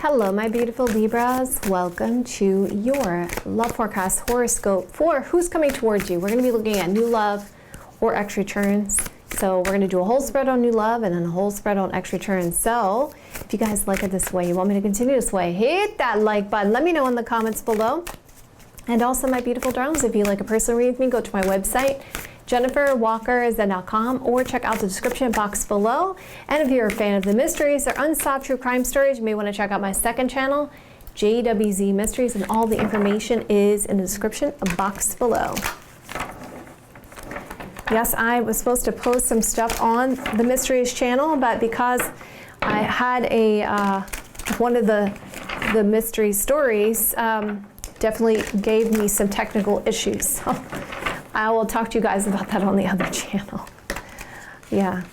Hello, my beautiful Libras. Welcome to your love forecast horoscope for who's coming towards you. We're going to be looking at new love or X returns. So we're going to do a whole spread on new love and then a whole spread on X returns. So if you guys like it this way, you want me to continue this way, hit that like button. Let me know in the comments below. And also, my beautiful darlings, if you'd like a personal read with me, go to my website, JenniferWalkerZen.com, or check out the description box below. And if you're a fan of the mysteries or unsolved true crime stories, you may want to check out my second channel, JWZ Mysteries, and all the information is in the description box below. Yes, I was supposed to post some stuff on the Mysteries channel, but because I had one of the mystery stories definitely gave me some technical issues. So I will talk to you guys about that on the other channel. Yeah.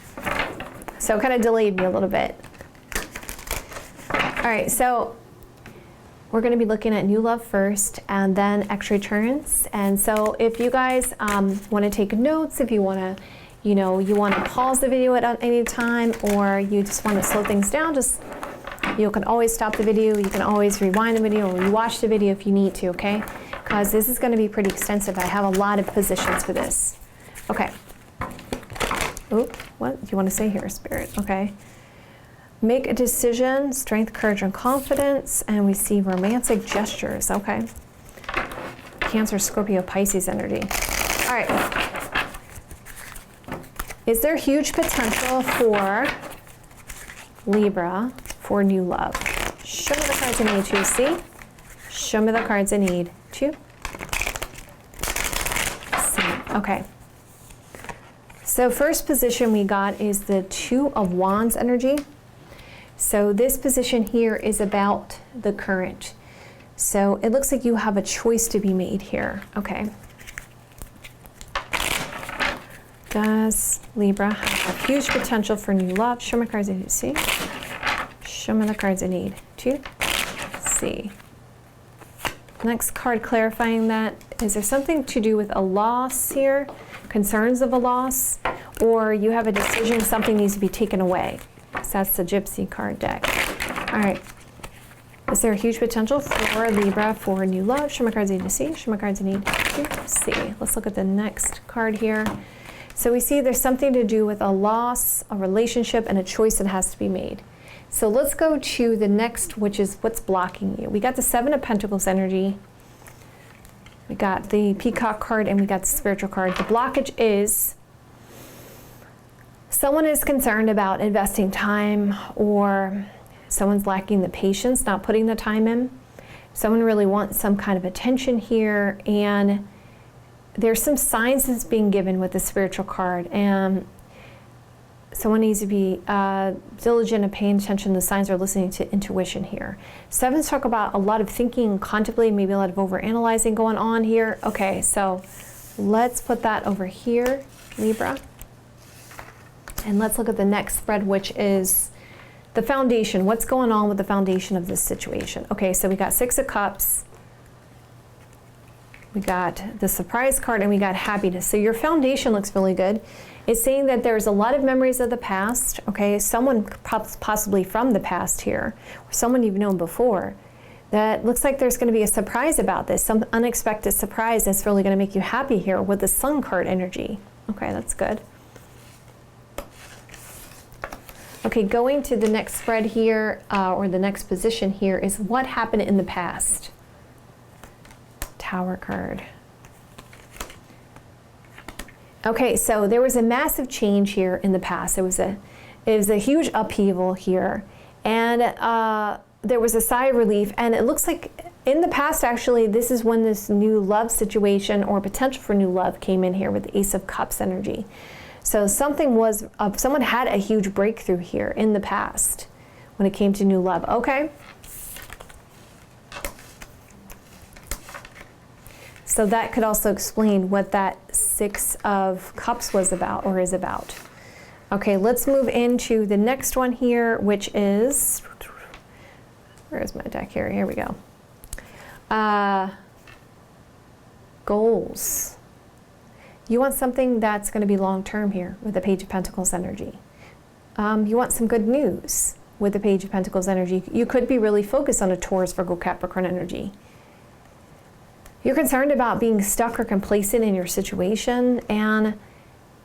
So it kind of delayed me a little bit. All right, so we're going to be looking at new love first and then X returns. And so if you guys want to take notes, if you want to, you want to pause the video at any time, or you just want to slow things down, you can always stop the video. You can always rewind the video or rewatch the video if you need to, okay? Because this is going to be pretty extensive. I have a lot of positions for this. Okay. Oop, what do you want to say here, Spirit? Okay. Make a decision, strength, courage, and confidence, and we see romantic gestures. Okay. Cancer, Scorpio, Pisces energy. All right. Is there huge potential for Libra for new love? Show me the cards I need to see. Show me the cards I need to see. Okay. So first position we got is the Two of Wands energy. So this position here is about the current. So it looks like you have a choice to be made here. Okay. Does Libra have huge potential for new love? Show me the cards I need to see. Show me the cards I need to see. Next card clarifying that. Is there something to do with a loss here? Concerns of a loss? Or you have a decision, something needs to be taken away? So that's the Gypsy card deck. All right. Is there a huge potential for Libra for new love? Show me cards I need to see. Show me cards I need to see. Let's look at the next card here. So we see there's something to do with a loss, a relationship, and a choice that has to be made. So let's go to the next, which is what's blocking you. We got the Seven of Pentacles energy. We got the Peacock card, and we got the Spiritual card. The blockage is someone is concerned about investing time, or someone's lacking the patience, not putting the time in. Someone really wants some kind of attention here, and there's some signs that's being given with the Spiritual card, and someone needs to be diligent and paying attention. The signs are listening to intuition here. Sevens talk about a lot of thinking, contemplating, maybe a lot of overanalyzing going on here. Okay, so let's put that over here, Libra. And let's look at the next spread, which is the foundation. What's going on with the foundation of this situation? Okay, so we got Six of Cups. We got the Surprise card, and we got Happiness. So your foundation looks really good. It's saying that there's a lot of memories of the past, okay? Someone possibly from the past here, or someone you've known before, that looks like there's going to be a surprise about this, some unexpected surprise that's really going to make you happy here with the Sun card energy. Okay, that's good. Okay, going to the next spread here, or the next position here, is what happened in the past. Tower card. Okay, so there was a massive change here in the past. It was a huge upheaval here, and there was a sigh of relief. And it looks like in the past, actually, this is when this new love situation or potential for new love came in here with the Ace of Cups energy. So someone had a huge breakthrough here in the past when it came to new love. Okay. So that could also explain what that Six of Cups was about, or is about. Okay, let's move into the next one here, which is, where's my deck here? Here we go. Goals. You want something that's going to be long-term here with the Page of Pentacles energy. You want some good news. with the Page of Pentacles energy. You could be really focused on a Taurus, Virgo, Capricorn energy. You're concerned about being stuck or complacent in your situation, and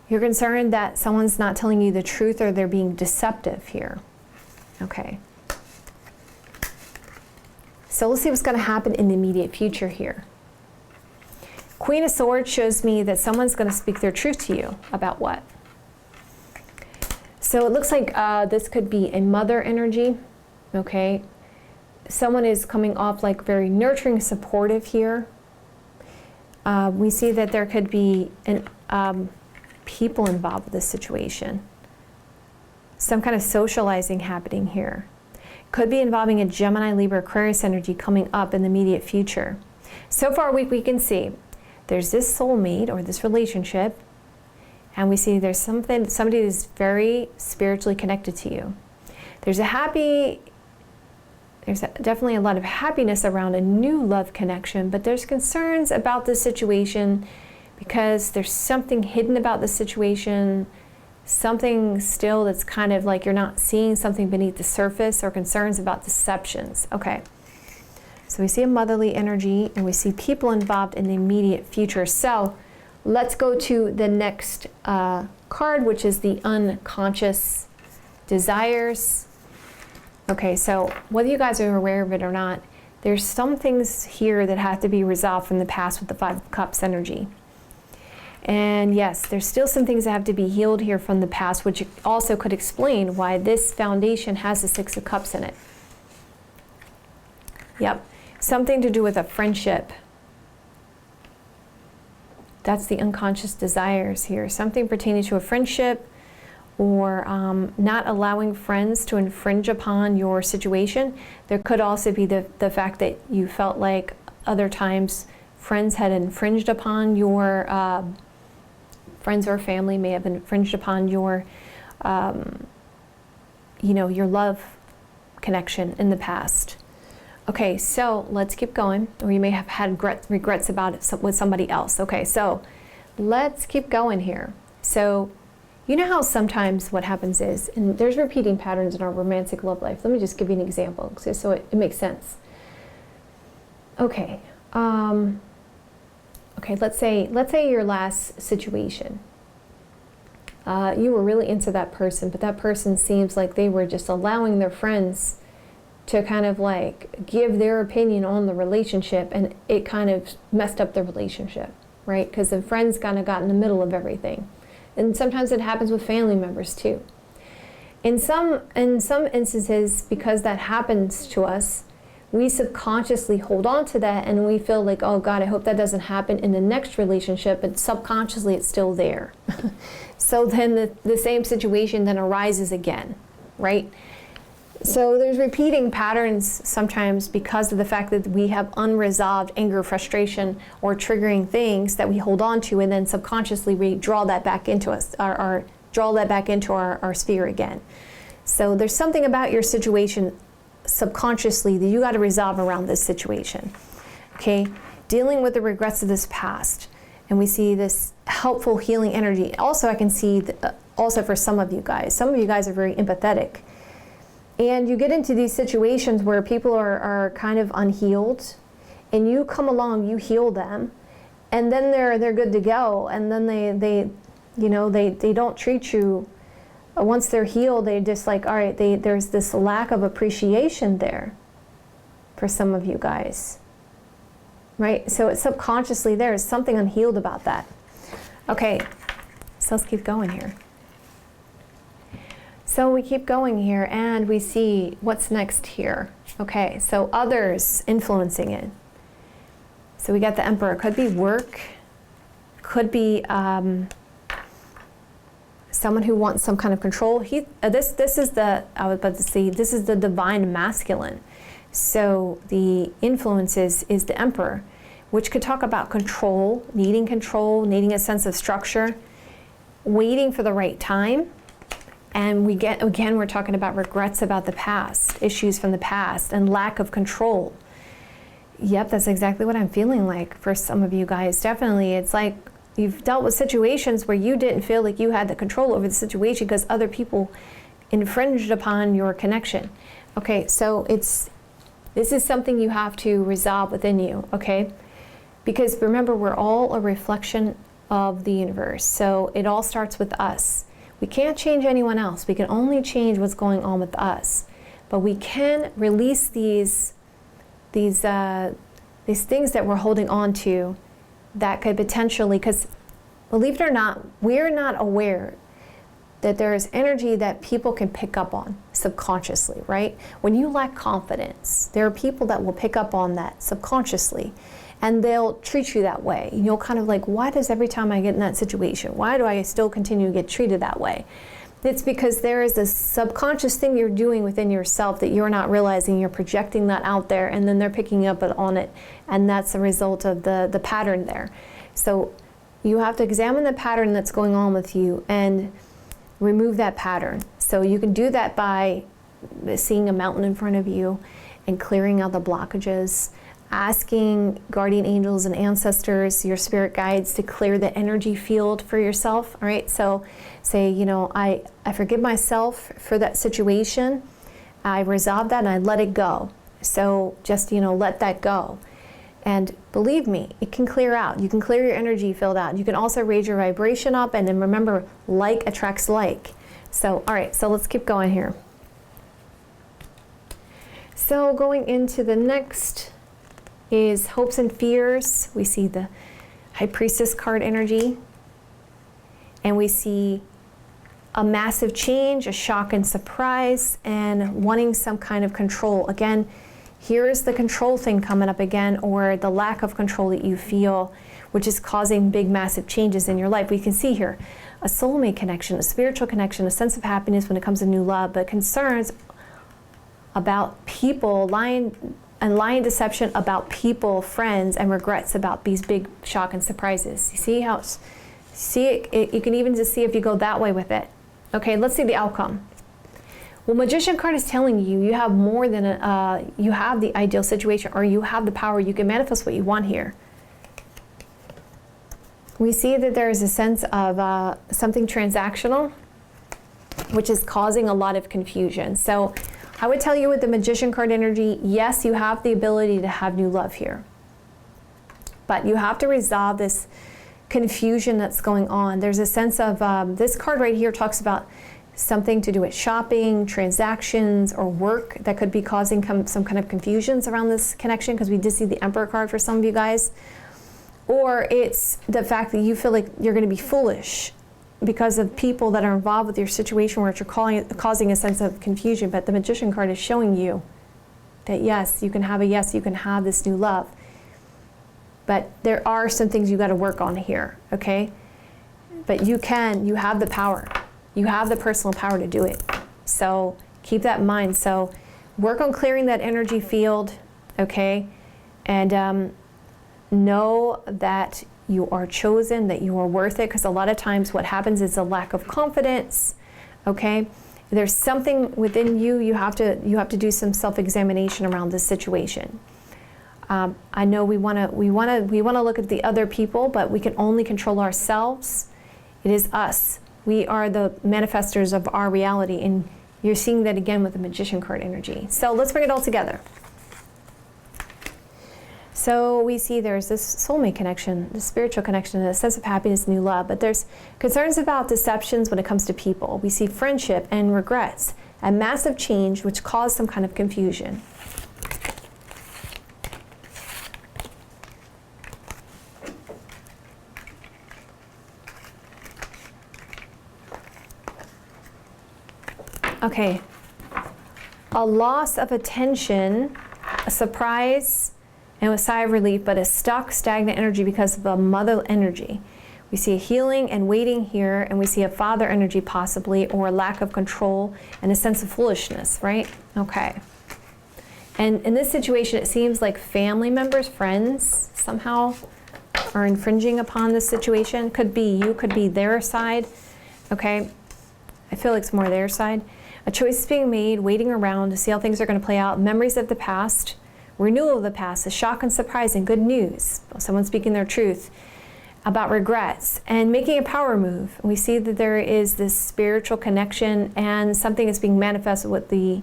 you're concerned that someone's not telling you the truth or they're being deceptive here. Okay. So let's see what's going to happen in the immediate future here. Queen of Swords shows me that someone's going to speak their truth to you. About what? So it looks like this could be a mother energy. Okay. Someone is coming off like very nurturing, supportive here. We see that there could be people involved with this situation. Some kind of socializing happening here. Could be involving a Gemini, Libra, Aquarius energy coming up in the immediate future. So far we can see there's this soulmate or this relationship, and we see there's somebody who's very spiritually connected to you. There's definitely a lot of happiness around a new love connection, but there's concerns about this situation because there's something hidden about the situation, something still that's kind of like you're not seeing something beneath the surface, or concerns about deceptions. Okay, so we see a motherly energy and we see people involved in the immediate future. So let's go to the next card, which is the unconscious desires. Okay, so whether you guys are aware of it or not, there's some things here that have to be resolved from the past with the Five of Cups energy. And yes, there's still some things that have to be healed here from the past, which also could explain why this foundation has the Six of Cups in it. Yep, something to do with a friendship. That's the unconscious desires here. Something pertaining to a friendship, or not allowing friends to infringe upon your situation. There could also be the fact that you felt like other times friends had infringed upon your friends or family may have infringed upon your, your love connection in the past. Okay, so let's keep going. Or you may have had regrets about it with somebody else. Okay, so let's keep going here. So you know how sometimes what happens is, and there's repeating patterns in our romantic love life. Let me just give you an example so it makes sense. Okay. Okay, let's say your last situation. You were really into that person, but that person seems like they were just allowing their friends to kind of like give their opinion on the relationship, and it kind of messed up the relationship, right? Because the friends kind of got in the middle of everything. And sometimes it happens with family members too. In some instances, because that happens to us, we subconsciously hold on to that, and we feel like, oh God, I hope that doesn't happen in the next relationship, but subconsciously it's still there. So then the same situation then arises again, right? So there's repeating patterns sometimes because of the fact that we have unresolved anger, frustration, or triggering things that we hold on to, and then subconsciously we draw that back into us, our sphere again. So there's something about your situation subconsciously that you got to resolve around this situation. Okay, dealing with the regrets of this past, and we see this helpful healing energy. Also, I can see also for some of you guys are very empathetic. And you get into these situations where people are kind of unhealed, and you come along, you heal them, and then they're good to go, and then they don't treat you. Once they're healed, they just like, all right, there's this lack of appreciation there for some of you guys, right? So it's subconsciously there is something unhealed about that. Okay, so let's keep going here. So we keep going here, and we see what's next here. Okay, so others influencing it. So we got the Emperor. Could be work. Could be someone who wants some kind of control. This is the divine masculine. So the influence is the Emperor, which could talk about control, needing a sense of structure, waiting for the right time. And we're talking about regrets about the past, issues from the past, and lack of control. Yep, that's exactly what I'm feeling like for some of you guys. Definitely, it's like you've dealt with situations where you didn't feel like you had the control over the situation because other people infringed upon your connection. Okay, so this is something you have to resolve within you, okay? Because remember, we're all a reflection of the universe. So it all starts with us. We can't change anyone else. We can only change what's going on with us. But we can release these things that we're holding on to that could potentially, because believe it or not, we're not aware that there is energy that people can pick up on subconsciously, right? When you lack confidence, there are people that will pick up on that subconsciously, and they'll treat you that way. You'll kind of like, why does every time I get in that situation, why do I still continue to get treated that way? It's because there is this subconscious thing you're doing within yourself that you're not realizing. You're projecting that out there, and then they're picking up on it, and that's a result of the pattern there. So you have to examine the pattern that's going on with you and remove that pattern. So you can do that by seeing a mountain in front of you and clearing out the blockages, asking guardian angels and ancestors, your spirit guides, to clear the energy field for yourself. All right, so say, you know, I forgive myself for that situation. I resolve that and I let it go. So just, you know, let that go. And believe me, it can clear out. You can clear your energy field out. You can also raise your vibration up, and then remember, like attracts like. So, all right, so let's keep going here. So going into the next is hopes and fears. We see the High Priestess card energy, and we see a massive change, a shock and surprise, and wanting some kind of control. Again, here's the control thing coming up again, or the lack of control that you feel, which is causing big, massive changes in your life. We can see here a soulmate connection, a spiritual connection, a sense of happiness when it comes to new love, but concerns about people, lying deception about people, friends, and regrets about these big shock and surprises. You see how, you can even just see if you go that way with it. Okay, let's see the outcome. Well, Magician card is telling you you have more than you have the ideal situation, or you have the power. You can manifest what you want here. We see that there is a sense of something transactional, which is causing a lot of confusion. So I would tell you with the Magician card energy, yes, you have the ability to have new love here. But you have to resolve this confusion that's going on. There's a sense of, this card right here talks about something to do with shopping, transactions, or work that could be causing some kind of confusions around this connection, because we did see the Emperor card for some of you guys. Or it's the fact that you feel like you're going to be foolish because of people that are involved with your situation, where you're causing a sense of confusion. But the Magician card is showing you that yes, you can have this new love. But there are some things you got to work on here, okay? But you have the power. You have the personal power to do it. So keep that in mind. So work on clearing that energy field, okay? And know that you are chosen, that you are worth it, because a lot of times what happens is a lack of confidence, okay? There's something within you. You have to do some self-examination around this situation. I know we want to look at the other people, but we can only control ourselves. It is us. We are the manifestors of our reality, and you're seeing that again with the Magician card energy. So let's bring it all together. So we see there's this soulmate connection, the spiritual connection, and a sense of happiness, new love, but there's concerns about deceptions when it comes to people. We see friendship and regrets and massive change, which cause some kind of confusion. Okay, a loss of attention, a surprise, and a sigh of relief, but a stuck, stagnant energy because of a mother energy. We see a healing and waiting here, and we see a father energy possibly, or a lack of control and a sense of foolishness, right? Okay. And in this situation, it seems like family members, friends, somehow are infringing upon this situation. Could be you, could be their side, okay? I feel like it's more their side. A choice is being made, waiting around to see how things are going to play out. Memories of the past, renewal of the past, a shock and surprise and good news. Someone speaking their truth. about regrets and making a power move. We see that there is this spiritual connection and something is being manifested with the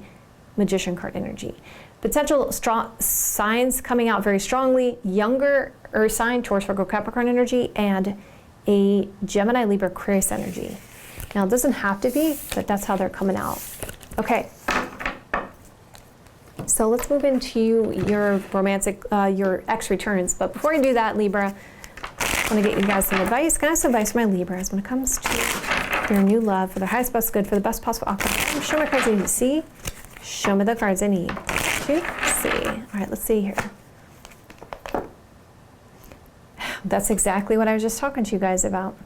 Magician card energy. Potential strong signs coming out very strongly, younger Earth sign, Taurus, Virgo, Capricorn energy, and a Gemini, Libra, Aquarius energy. Now, it doesn't have to be, but that's how they're coming out. Okay. So let's move into your romantic, your ex returns. But before I do that, Libra, I want to get you guys some advice. Can I have some advice for my Libras when it comes to their new love, for their highest, best good, for the best possible outcome? Show me cards I need to see. Show me the cards I need to see. All right, let's see here. That's exactly what I was just talking to you guys about.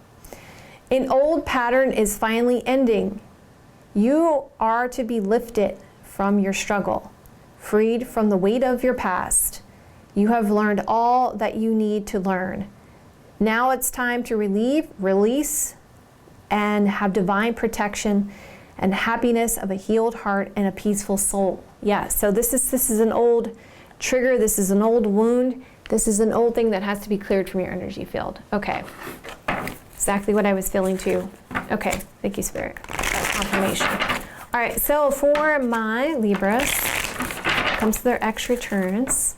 An old pattern is finally ending. You are to be lifted from your struggle, freed from the weight of your past. You have learned all that you need to learn. Now it's time to relieve, release, and have divine protection and happiness of a healed heart and a peaceful soul. Yeah, so this is an old trigger. This is an old wound. This is an old thing that has to be cleared from your energy field. Okay, exactly what I was feeling too. Okay, thank you, Spirit. That's confirmation. All right, so for my Libras, comes to their ex returns.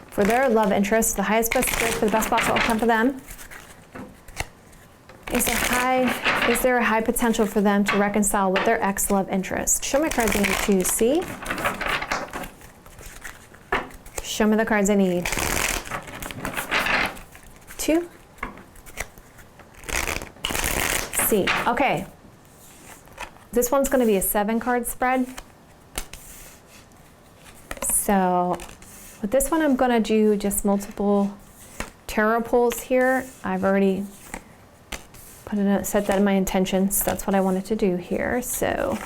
For their love interest, the highest best good for the best possible outcome for them. Is there a high potential for them to reconcile with their ex love interest? Show me cards I need to see. Show me the cards I need to see. Okay. This one's going to be a 7-card spread. So with this one, I'm going to do just multiple tarot pulls here. I've already set that in my intentions. That's what I wanted to do here. So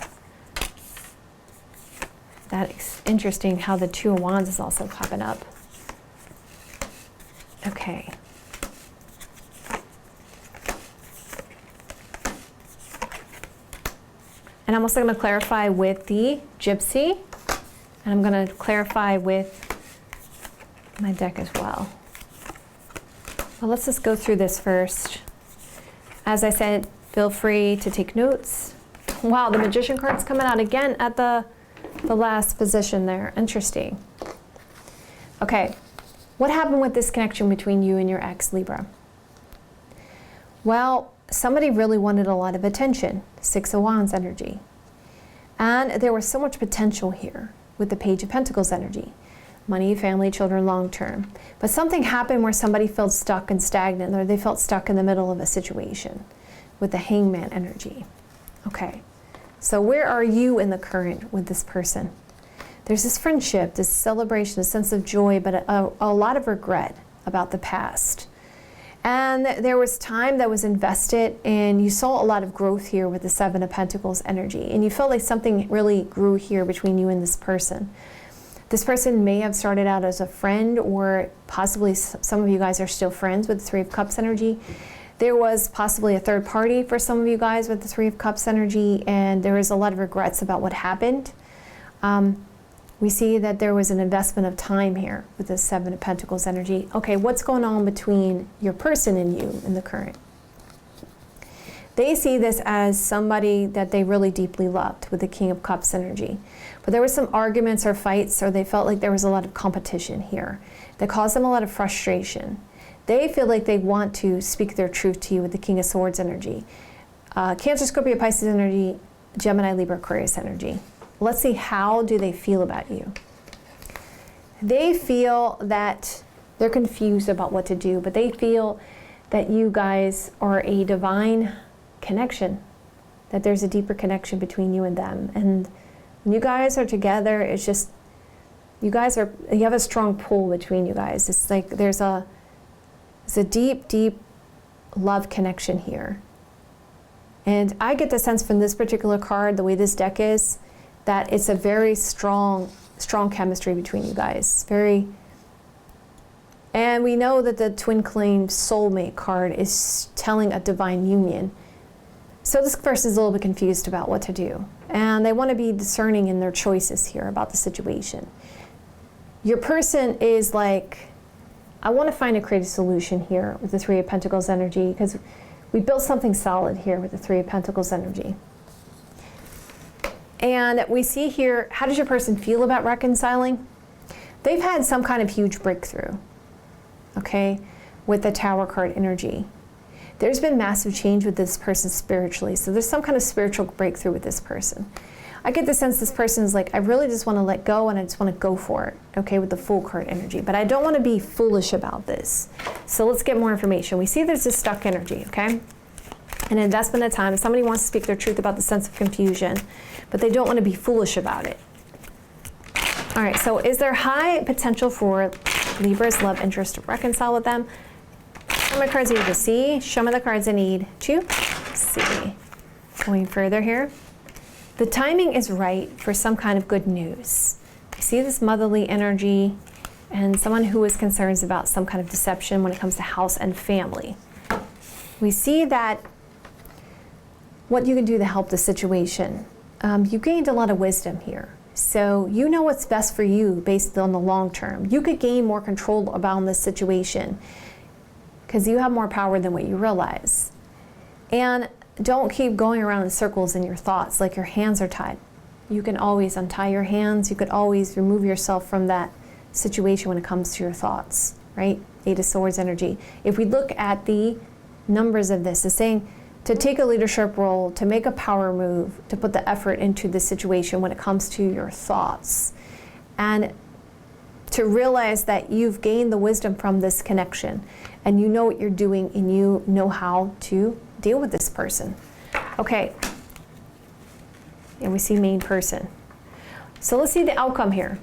that is interesting how the Two of Wands is also popping up. Okay. And I'm also going to clarify with the Gypsy. And I'm going to clarify with my deck as well. Well, let's just go through this first. As I said, feel free to take notes. Wow, the Magician card's coming out again at the last position there. Interesting. Okay, what happened with this connection between you and your ex, Libra? Well, somebody really wanted a lot of attention. 6 of Wands energy. And there was so much potential here with the Page of Pentacles energy. Money, family, children, long term. But something happened where somebody felt stuck and stagnant, or they felt stuck in the middle of a situation with the Hangman energy. Okay, so where are you in the current with this person? There's this friendship, this celebration, a sense of joy, but a lot of regret about the past. And there was time that was invested, and you saw a lot of growth here with the 7 of Pentacles energy, and you felt like something really grew here between you and this person. This person may have started out as a friend, or possibly some of you guys are still friends with the 3 of Cups energy. There was possibly a third party for some of you guys with the 3 of Cups energy, and there is a lot of regrets about what happened. We see that there was an investment of time here with the 7 of Pentacles energy. Okay, what's going on between your person and you in the current? They see this as somebody that they really deeply loved with the King of Cups energy. But there were some arguments or fights, or they felt like there was a lot of competition here that caused them a lot of frustration. They feel like they want to speak their truth to you with the King of Swords energy. Cancer, Scorpio, Pisces energy, Gemini, Libra, Aquarius energy. Let's see, how do they feel about you? They feel that they're confused about what to do, but they feel that you guys are a divine connection, that there's a deeper connection between you and them. And when you guys are together, it's just, you have a strong pull between you guys. It's like there's a deep, deep love connection here. And I get the sense from this particular card, the way this deck is, that it's a very strong chemistry between you guys. And we know that the twin flame soulmate card is telling a divine union. So this person is a little bit confused about what to do. And they want to be discerning in their choices here about the situation. Your person is like I want to find a creative solution here with the Three of Pentacles energy, because we built something solid here with the Three of Pentacles energy. And we see here, how does your person feel about reconciling? They've had some kind of huge breakthrough, okay, with the Tower card energy. There's been massive change with this person spiritually, so there's some kind of spiritual breakthrough with this person. I get the sense this person is like, I really just want to let go and I just want to go for it, okay, with the Fool card energy. But I don't want to be foolish about this. So let's get more information. We see there's this stuck energy, okay? An investment of time. If somebody wants to speak their truth about the sense of confusion, but they don't want to be foolish about it. All right, so is there high potential for Libra's love interest to reconcile with them? Show me the cards I need to see. Show me the cards I need to see. Going further here. The timing is right for some kind of good news. I see this motherly energy and someone who is concerned about some kind of deception when it comes to house and family. We see that what you can do to help the situation. You gained a lot of wisdom here. So you know what's best for you based on the long term. You could gain more control about this situation because you have more power than what you realize. And don't keep going around in circles in your thoughts like your hands are tied. You can always untie your hands. You could always remove yourself from that situation when it comes to your thoughts, right? Eight of Swords energy. If we look at the numbers of this, it's saying to take a leadership role, to make a power move, to put the effort into the situation when it comes to your thoughts. And to realize that you've gained the wisdom from this connection and you know what you're doing and you know how to deal with this person. Okay. And we see main person. So let's see the outcome here.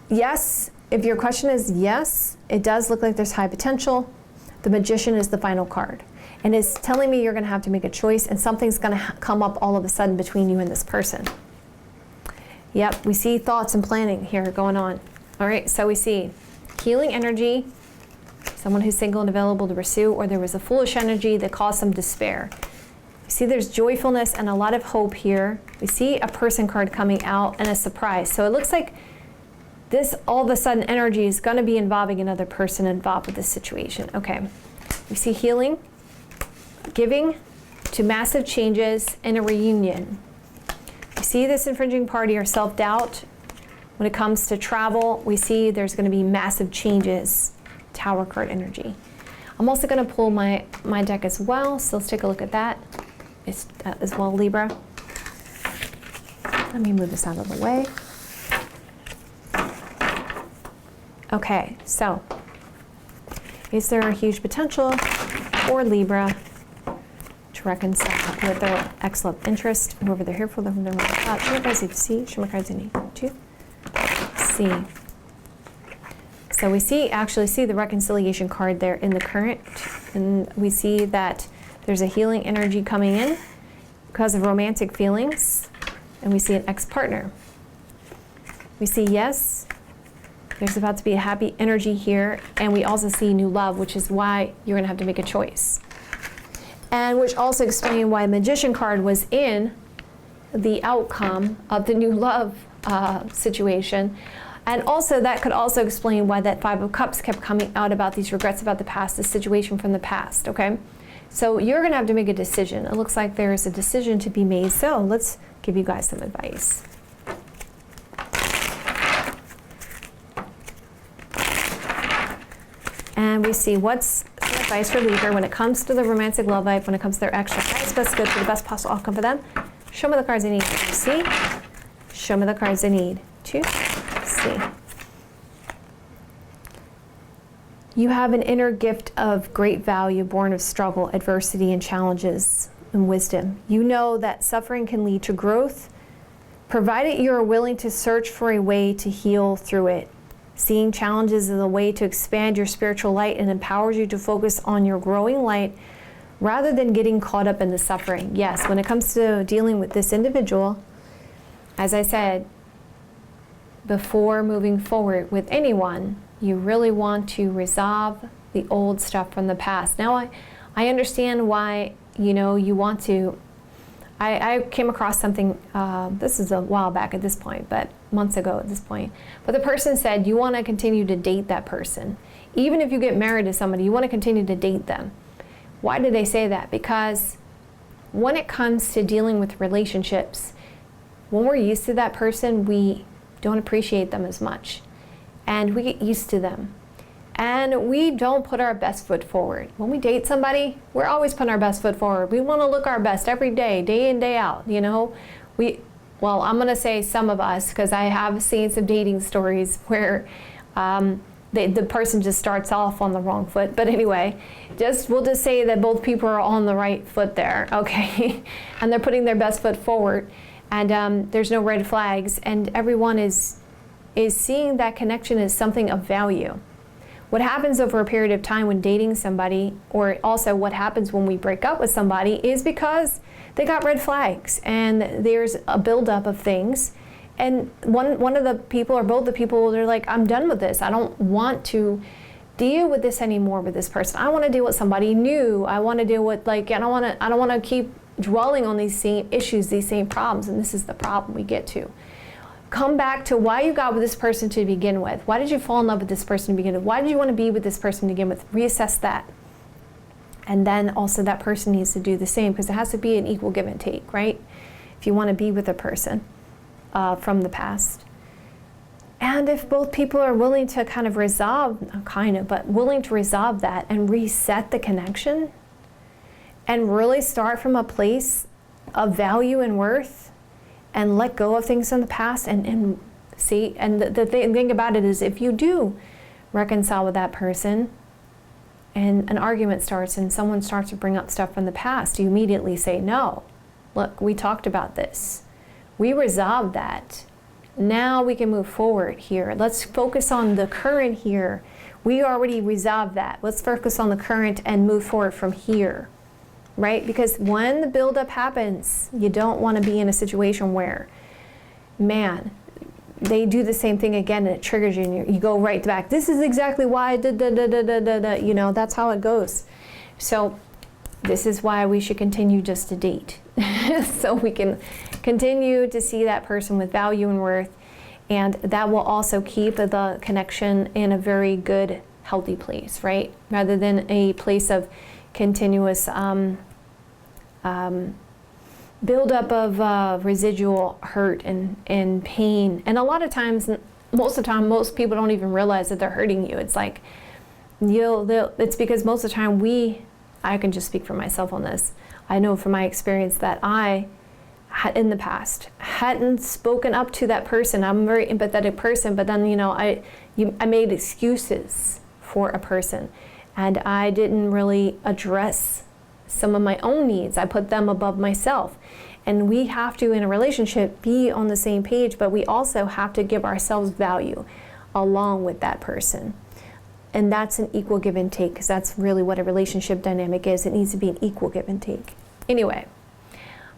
Yes, if your question is yes, it does look like there's high potential. The Magician is the final card. And it's telling me you're going to have to make a choice and something's going to come up all of a sudden between you and this person. Yep, we see thoughts and planning here going on. All right, so we see healing energy, someone who's single and available to pursue, or there was a foolish energy that caused some despair. We see there's joyfulness and a lot of hope here. We see a person card coming out and a surprise. So it looks like this all of a sudden energy is going to be involving another person involved with this situation. Okay, we see healing, giving to massive changes, and a reunion. We see this infringing party or self-doubt. When it comes to travel, we see there's going to be massive changes. Tower card energy. I'm also going to pull my deck as well, so let's take a look at that as well, Libra. Let me move this out of the way. Okay, so is there a huge potential for Libra to reconcile with their ex-love interest, whoever they're here for, whoever they're about? Show me cards you see. Show me cards you need to see. So we actually see the reconciliation card there in the current, and we see that there's a healing energy coming in because of romantic feelings, and we see an ex-partner. We see yes, there's about to be a happy energy here, and we also see new love, which is why you're going to have to make a choice. And which also explains why Magician card was in the outcome of the new love situation. And also that could also explain why that Five of Cups kept coming out about these regrets about the past, the situation from the past, okay? So you're going to have to make a decision. It looks like there's a decision to be made. So let's give you guys some advice. And we see what's some advice for Libra when it comes to the romantic love life, when it comes to their extra. What's best good for the best possible outcome for them? Show me the cards I need to see. Show me the cards I need to see. You have an inner gift of great value, born of struggle, adversity, and challenges, and wisdom. You know that suffering can lead to growth, provided you are willing to search for a way to heal through it. Seeing challenges as a way to expand your spiritual light and empowers you to focus on your growing light rather than getting caught up in the suffering. Yes, when it comes to dealing with this individual, as I said, before moving forward with anyone, you really want to resolve the old stuff from the past. Now, I understand why, you want to I came across something, this is a while back at this point, but months ago at this point. But the person said, you want to continue to date that person. Even if you get married to somebody, you want to continue to date them. Why did they say that? Because when it comes to dealing with relationships, when we're used to that person, we don't appreciate them as much. And we get used to them. And we don't put our best foot forward. When we date somebody, we're always putting our best foot forward. We want to look our best every day, day in, day out, you know. Well, I'm going to say some of us, because I have seen some dating stories where the person just starts off on the wrong foot. But anyway, we'll just say that both people are on the right foot there, okay? And they're putting their best foot forward. And there's no red flags. And everyone is seeing that connection as something of value. What happens over a period of time when dating somebody, or also what happens when we break up with somebody, is because they got red flags and there's a buildup of things. And one of the people or both the people, they're like, I'm done with this. I don't want to deal with this anymore with this person. I want to deal with somebody new. I want to deal with, like, I don't want to keep dwelling on these same issues, these same problems. And this is the problem we get to. Come back to why you got with this person to begin with. Why did you fall in love with this person to begin with? Why did you want to be with this person to begin with? Reassess that. And then also that person needs to do the same, because it has to be an equal give and take, right? If you want to be with a person from the past. And if both people are willing to kind of willing to resolve that and reset the connection and really start from a place of value and worth, and let go of things in the past, and see, and the thing about it is, if you do reconcile with that person and an argument starts and someone starts to bring up stuff from the past, you immediately say, no, look, we talked about this. We resolved that. Now we can move forward here. Let's focus on the current here. We already resolved that. Let's focus on the current and move forward from here. Right? Because when the buildup happens, you don't want to be in a situation where, man, they do the same thing again and it triggers you and you go right back. This is exactly why I did da. You know, that's how it goes. So this is why we should continue just to date. So we can continue to see that person with value and worth, and that will also keep the connection in a very good, healthy place, right? Rather than a place of continuous buildup of residual hurt and pain. And a lot of times, most of the time, most people don't even realize that they're hurting you. It's like, it's because most of the time I can just speak for myself on this. I know from my experience that I had in the past hadn't spoken up to that person. I'm a very empathetic person, but then, you know, I made excuses for a person, and I didn't really address some of my own needs. I put them above myself. And we have to, in a relationship, be on the same page, but we also have to give ourselves value along with that person. And that's an equal give and take, because that's really what a relationship dynamic is. It needs to be an equal give and take. Anyway,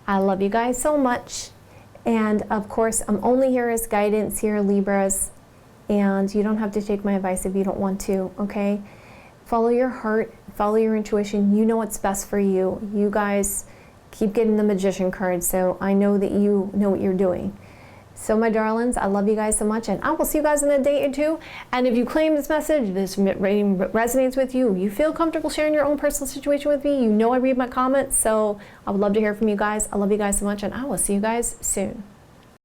I love you guys so much. And of course, I'm only here as guidance here, Libras. And you don't have to take my advice if you don't want to, okay? Follow your heart, follow your intuition. You know what's best for you. You guys keep getting the Magician card, so I know that you know what you're doing. So my darlings, I love you guys so much, and I will see you guys in a day or two. And if you claim this message, this reading resonates with you, you feel comfortable sharing your own personal situation with me, you know I read my comments, so I would love to hear from you guys. I love you guys so much, and I will see you guys soon.